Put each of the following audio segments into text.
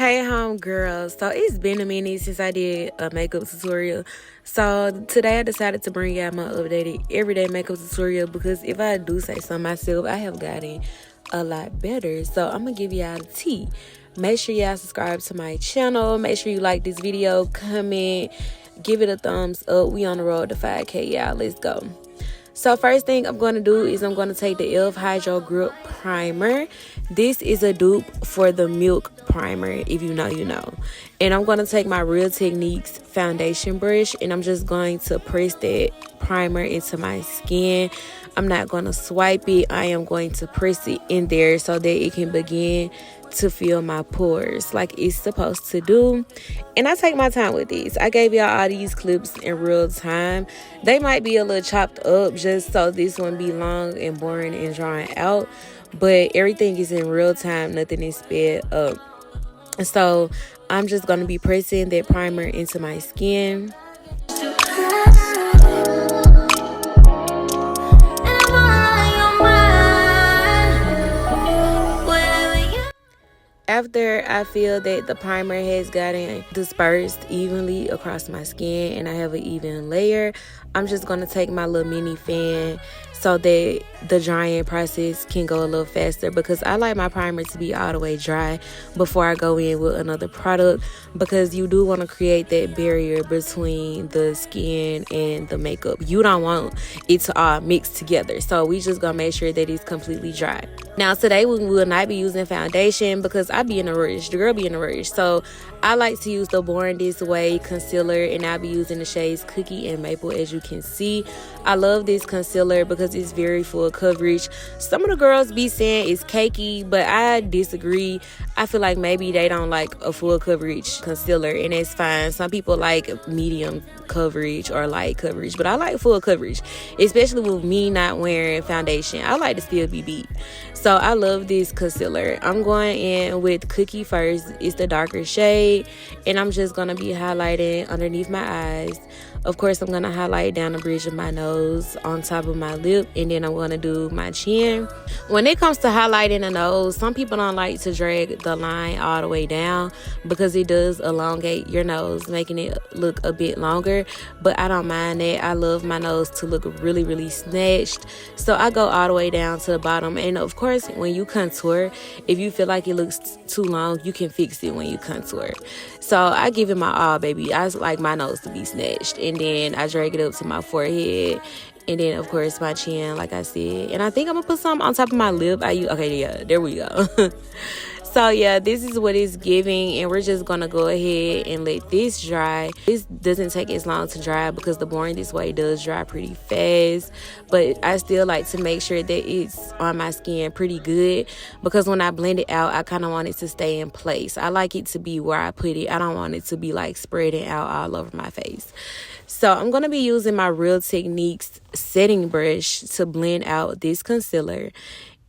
Hey homegirls, so it's been a minute since I did a makeup tutorial. So today I decided to bring out my updated everyday makeup tutorial because if I do say so myself, I have gotten a lot better. So I'm gonna give y'all the tea. Make sure y'all subscribe to my channel. Make sure you like this video, comment, give it a thumbs up. We on the road to 5K, y'all. Let's go. So first thing I'm going to do is I'm going to take the e.l.f. Hydro Grip Primer. This is a dupe for the Milk Primer, if you know, you know. And I'm going to take my Real Techniques foundation brush and I'm just going to press that primer into my skin. I'm not going to swipe it. I am going to press it in there so that it can begin to fill my pores like it's supposed to do. And I take my time with these. I gave y'all all these clips in real time. They might be a little chopped up just so this one be long and boring and drawn out, but everything is in real time. Nothing is sped up. So I'm just going to be pressing that primer into my skin. After I feel that the primer has gotten dispersed evenly across my skin and I have an even layer, I'm just going to take my little mini fan so that the drying process can go a little faster, because I like my primer to be all the way dry before I go in with another product, because you do want to create that barrier between the skin and the makeup. You don't want it to all mix together, so we just gonna make sure that it's completely dry. Now today we will not be using foundation because I be in a rush. The girl be in a rush, so I like to use the Born This Way concealer, and I'll be using the shades Cookie and Maple. As you can see, I love this concealer because it's very full coverage. Some of the girls be saying it's cakey, but I disagree. I feel like maybe they don't like a full coverage concealer, and it's fine. Some people like medium coverage or light coverage, but I like full coverage, especially with me not wearing foundation. I like to still be beat. So I love this concealer. I'm going in with Cookie first. It's the darker shade, and I'm just going to be highlighting underneath my eyes. Of course, I'm going to highlight down the bridge of my nose, on top of my lip, and then I'm going to do my chin. When it comes to highlighting the nose, some people don't like to drag the line all the way down because it does elongate your nose, making it look a bit longer, but I don't mind that. I love my nose to look really, really snatched, so I go all the way down to the bottom. And of course, when you contour, if you feel like it looks too long, you can fix it when you contour. So I give it my all, baby. I like my nose to be snatched, and then I drag it up to my forehead, and then of course my chin, like I said. And I think I'm gonna put some on top of my lip. Okay, yeah, there we go. So yeah, this is what it's giving, and we're just gonna go ahead and let this dry. This doesn't take as long to dry because the Born This Way does dry pretty fast, but I still like to make sure that it's on my skin pretty good, because when I blend it out, I kind of want it to stay in place. I like it to be where I put it. I don't want it to be like spreading out all over my face. So I'm going to be using my Real Techniques setting brush to blend out this concealer.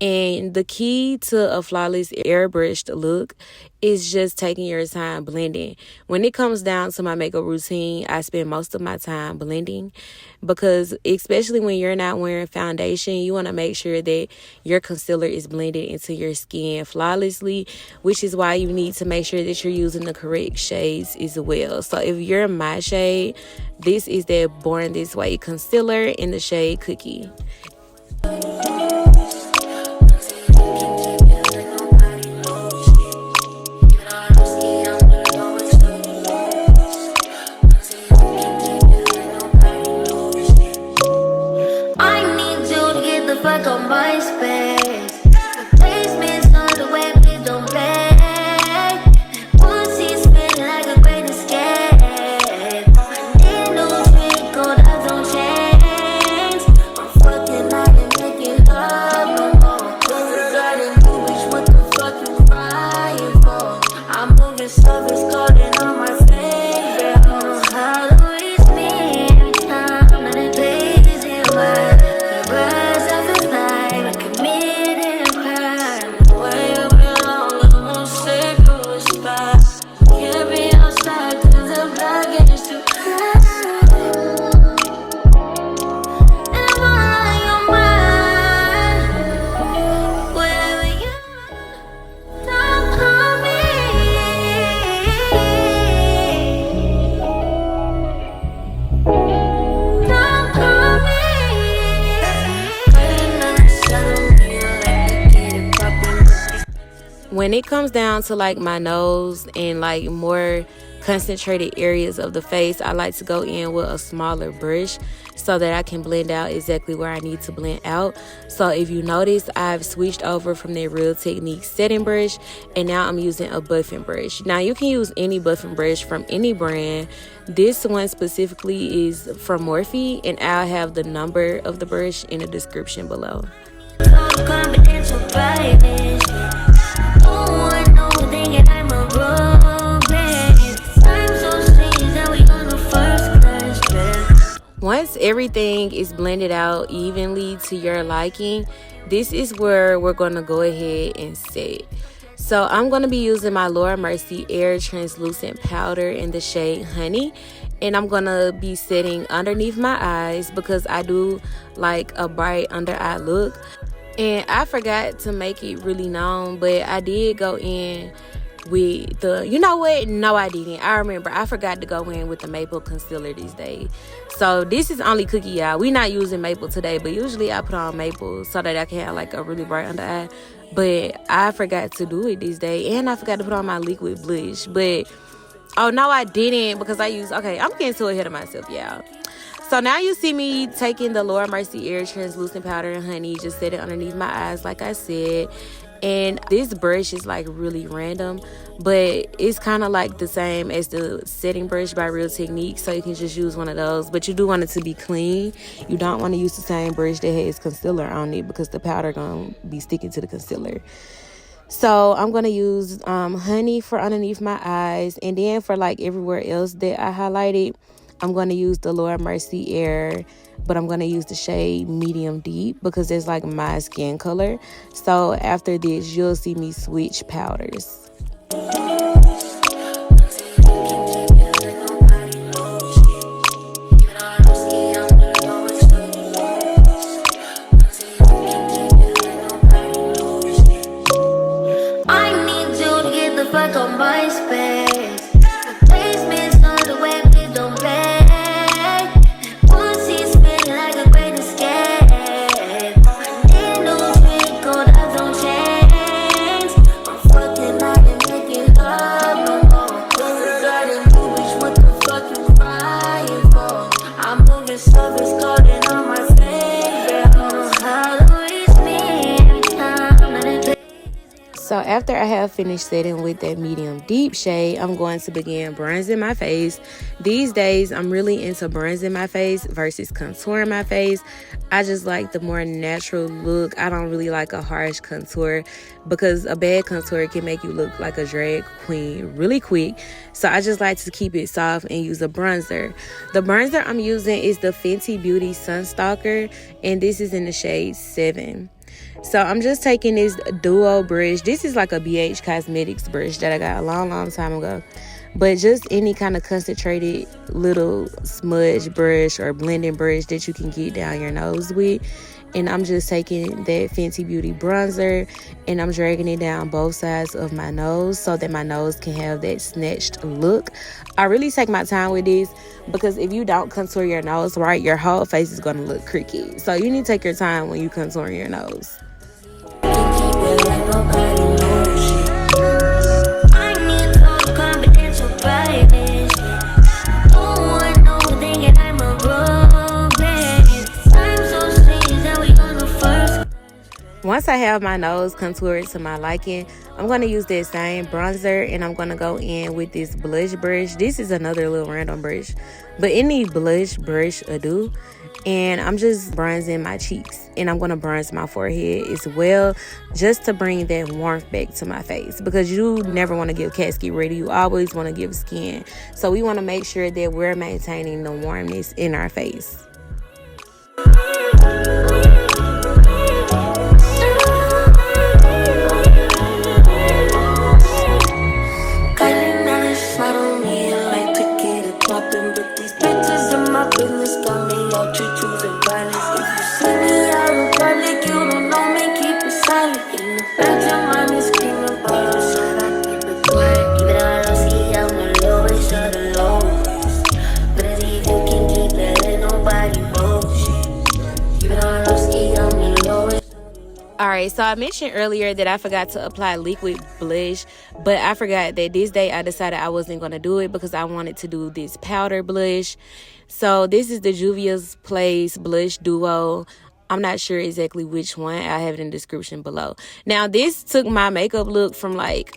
And the key to a flawless airbrushed look is just taking your time blending. When it comes down to my makeup routine, I spend most of my time blending, because especially when you're not wearing foundation, you want to make sure that your concealer is blended into your skin flawlessly, which is why you need to make sure that you're using the correct shades as well. So if you're my shade, this is the Born This Way concealer in the shade Cookie. Fuck on my space. Basements on the way, please don't play. Pussy spin like a great escape. Ain't no trick, gold eyes on chains. I'm fucking it comes down to like my nose and like more concentrated areas of the face, I like to go in with a smaller brush so that I can blend out exactly where I need to blend out. So if you notice, I've switched over from the Real Technique setting brush, and now I'm using a buffing brush. Now you can use any buffing brush from any brand. This one specifically is from Morphe, and I'll have the number of the brush in the description below. Confidential, baby. Oh, I know, thinking I'm a romance. I'm so strange that we on the first class trip. Once everything is blended out evenly to your liking, this is where we're going to go ahead and set. So I'm going to be using my Laura Mercier Air Translucent Powder in the shade Honey. And I'm going to be setting underneath my eyes because I do like a bright under eye look. And I forgot to make it really known, but I did go in with the, you know what? No, I didn't. I remember I forgot to go in with the maple concealer this day. So this is only cookie, y'all. We not using maple today, but usually I put on maple so that I can have like a really bright under eye. But I forgot to do it this day, and I forgot to put on my liquid blush. But oh no, I didn't, because I used, okay, I'm getting too ahead of myself, y'all. So now you see me taking the Laura Mercier Air Translucent Powder and Honey, just set it underneath my eyes like I said. And this brush is like really random, but it's kind of like the same as the setting brush by Real Technique, so you can just use one of those. But you do want it to be clean. You don't want to use the same brush that has concealer on it, because the powder gonna be sticking to the concealer. So I'm going to use honey for underneath my eyes, and then for like everywhere else that I highlighted, I'm going to use the Laura Mercier Air, but I'm going to use the shade Medium Deep because it's like my skin color. So after this, you'll see me switch powders. I need you to get the fuck on my space. The basement's on the way, please don't play. Once he's spinning like a great escape. Ain't no trick, gold eyes don't change. I'm fucking out and making love no more. Regarding you, bitch, what the fuck you crying for? I'm moving surface, calling on my favorite. I don't know how to reach me every time that it. So after I have finished setting with that medium deep shade, I'm going to begin bronzing my face. These days, I'm really into bronzing my face versus contouring my face. I just like the more natural look. I don't really like a harsh contour because a bad contour can make you look like a drag queen really quick. So I just like to keep it soft and use a bronzer. The bronzer I'm using is the Fenty Beauty Sun Stalk'r, and this is in the shade 7. So I'm just taking this duo brush. This is like a BH Cosmetics brush that I got a long time ago. But just any kind of concentrated little smudge brush or blending brush that you can get down your nose with. And I'm just taking that Fenty Beauty bronzer and I'm dragging it down both sides of my nose so that my nose can have that snatched look. I really take my time with this because if you don't contour your nose right, your whole face is going to look crooked. So you need to take your time when you contour your nose. I need no confidential, baby. Oh, I know, thinking I'm a romance. I'm so strange that we on the first. Once I have my nose contoured to my liking, I'm going to use that same bronzer and I'm going to go in with this blush brush. This is another little random brush, but any blush brush will do. And I'm just bronzing my cheeks and I'm going to bronze my forehead as well, just to bring that warmth back to my face, because you never want to give casket ready. You always want to give skin. So we want to make sure that we're maintaining the warmness in our face. But if you can keep letting nobody know shit, even though I don't Alright, so I mentioned earlier that I forgot to apply liquid blush, but I forgot that this day I decided I wasn't going to do it because I wanted to do this powder blush. So this is the Juvia's Place Blush Duo. I'm not sure exactly which one. I have it in the description below. Now, this took my makeup look from like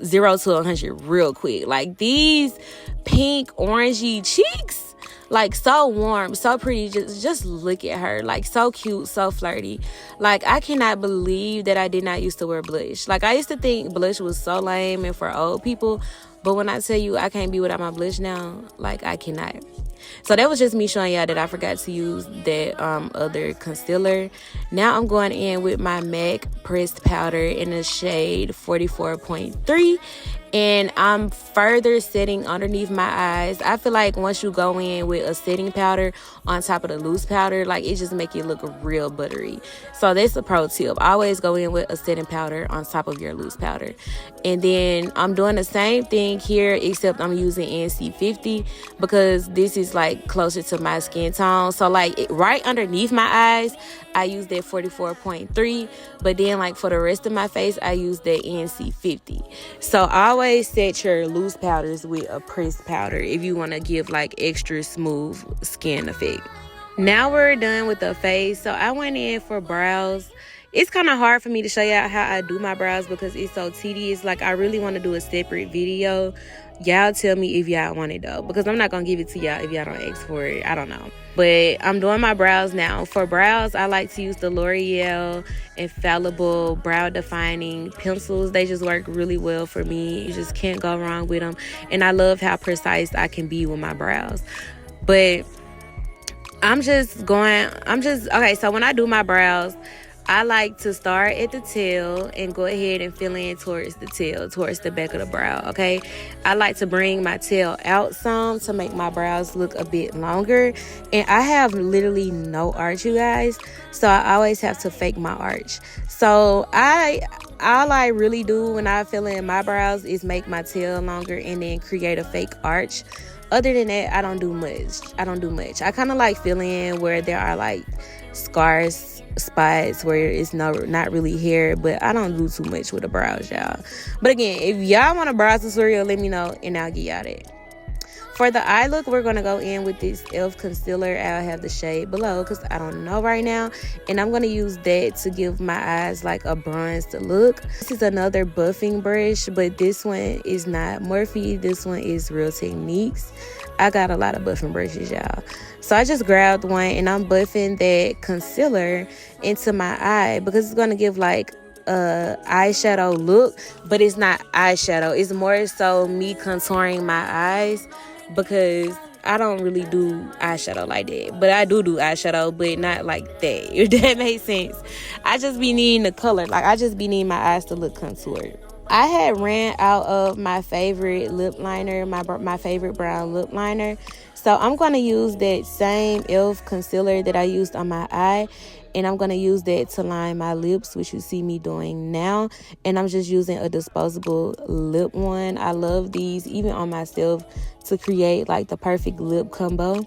0 to 100 real quick. Like these pink orangey cheeks, like so warm, so pretty. Just look at her, like so cute, so flirty. Like I cannot believe that I did not used to wear blush. Like I used to think blush was so lame and for old people, but when I tell you I can't be without my blush now, like I cannot. So that was just me showing y'all that I forgot to use that other concealer. Now I'm going in with my MAC pressed powder in the shade 44.3. And I'm further setting underneath my eyes. I feel like once you go in with a setting powder on top of the loose powder, like it just make it look real buttery. So that's a pro tip. Always go in with a setting powder on top of your loose powder. And then I'm doing the same thing here, except I'm using NC50 because this is like closer to my skin tone. So like right underneath my eyes, I use that 44.3, but then like for the rest of my face, I use that NC50. So always set your loose powders with a pressed powder if you want to give like extra smooth skin effect. Now we're done with the face. So I went in for brows. It's kind of hard for me to show y'all how I do my brows because it's so tedious. Like I really want to do a separate video. Y'all tell me if y'all want it though, because I'm not gonna give it to y'all if y'all don't ask for it. I don't know, but I'm doing my brows now. For brows, I like to use the L'Oreal Infallible Brow Defining pencils. They just work really well for me. You just can't go wrong with them, and I love how precise I can be with my brows. But okay, so when I do my brows, I like to start at the tail and go ahead and fill in towards the tail, towards the back of the brow, okay? I like to bring my tail out some to make my brows look a bit longer. And I have literally no arch, you guys, so I always have to fake my arch. So all I really do when I fill in my brows is make my tail longer and then create a fake arch. Other than that, I don't do much. I kind of like fill in where there are like scars, spots where it's not really hair, but I don't do too much with the brows, y'all. But again, if y'all want a brow tutorial, let me know and I'll get y'all that. For the eye look, we're going to go in with this e.l.f. concealer. I'll have the shade below because I don't know right now. And I'm going to use that to give my eyes like a bronzed look. This is another buffing brush, but this one is not Morphe. This one is Real Techniques. I got a lot of buffing brushes, y'all. So I just grabbed one and I'm buffing that concealer into my eye because it's going to give like eyeshadow look, but it's not eyeshadow. It's more so me contouring my eyes because I don't really do eyeshadow like that. But I do eyeshadow, but not like that, if that makes sense. I just be needing the color. Like I just be needing my eyes to look contoured. I had ran out of my favorite lip liner, my favorite brown lip liner. So I'm going to use that same e.l.f. concealer that I used on my eye. And I'm going to use that to line my lips, which you see me doing now. And I'm just using a disposable lip one. I love these, even on myself, to create like the perfect lip combo.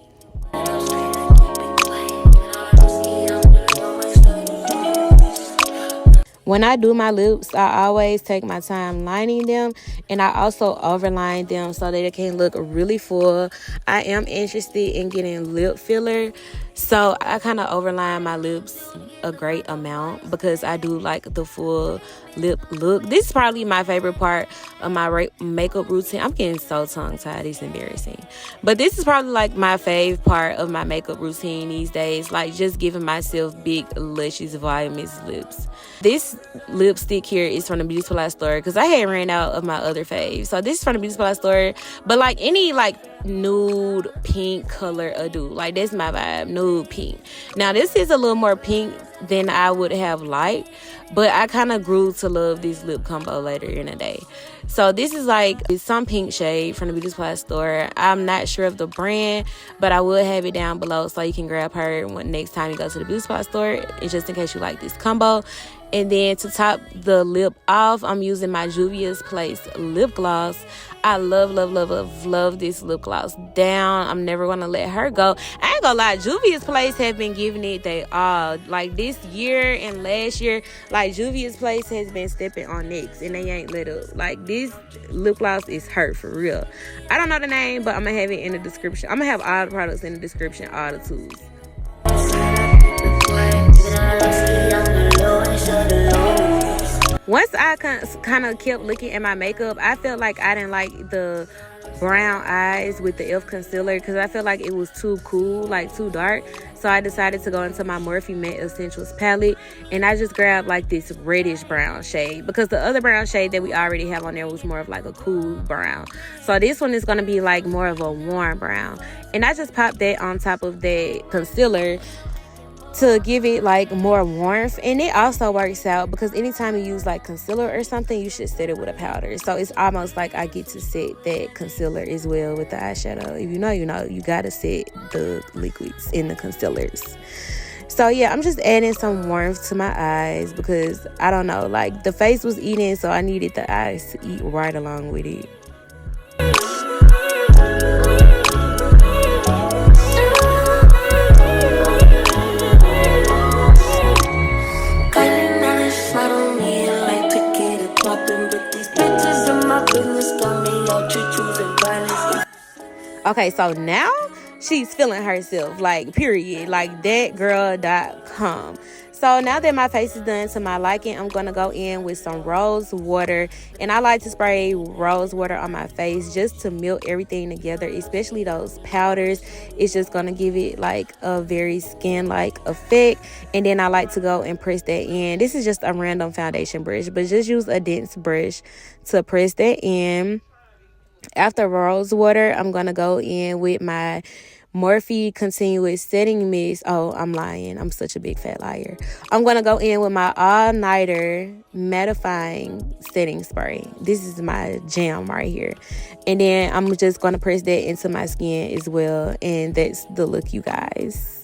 When I do my lips, I always take my time lining them, and I also overline them so that they can look really full. I am interested in getting lip filler, so I kind of overline my lips a great amount because I do like the full lip look. This is probably my favorite part of my makeup routine. I'm getting so tongue-tied, it's embarrassing. But this is probably like my fave part of my makeup routine these days, like just giving myself big, luscious, voluminous lips. This lipstick here is from the Beauty Supply store because I had ran out of my other fave. So this is from the Beauty Supply store, but like any like nude pink color I do, like that's my vibe, nude pink. Now this is a little more pink than I would have liked, but I kind of grew to love this lip combo later in the day. So this is like some pink shade from the Beauty Supply store. I'm not sure of the brand, but I will have it down below so you can grab her next time you go to the Beauty Supply store, and just in case you like this combo. And then to top the lip off, I'm using my Juvia's Place lip gloss. I love this lip gloss down. I'm never gonna let her go. I ain't gonna lie, Juvia's Place have been giving it they all. Like this year and last year, like Juvia's Place has been stepping on necks and they ain't let up. Like this lip gloss is hurt for real. I don't know the name, but I'm gonna have it in the description. I'm gonna have all the products in the description, all the tools. Once I kind of kept looking at my makeup, I felt like I didn't like the brown eyes with the e.l.f. concealer because I felt like it was too cool, like too dark. So I decided to go into my Morphe Matte Essentials palette, and I just grabbed like this reddish brown shade because the other brown shade that we already have on there was more of like a cool brown. So this one is going to be like more of a warm brown, and I just popped that on top of that concealer to give it like more warmth. And it also works out because anytime you use like concealer or something, you should set it with a powder, so it's almost like I get to set that concealer as well with the eyeshadow. If you know, you gotta set the liquids in the concealers. So yeah, I'm just adding some warmth to my eyes because I don't know, like the face was eating, so I needed the eyes to eat right along with it. Okay, so now she's feeling herself, like period, like thatgirl.com. So now that my face is done to my liking, I'm gonna go in with some rose water, and I like to spray rose water on my face just to melt everything together, especially those powders. It's just gonna give it like a very skin like effect. And then I like to go and press that in. This is just a random foundation brush, but just use a dense brush to press that in. After rose water, I'm gonna go in with my Morphe Continuous Setting Mist. Oh, I'm lying. I'm such a big fat liar. I'm going to go in with my all-nighter mattifying setting spray. This is my jam right here. And then I'm just going to press that into my skin as well. And that's the look, you guys.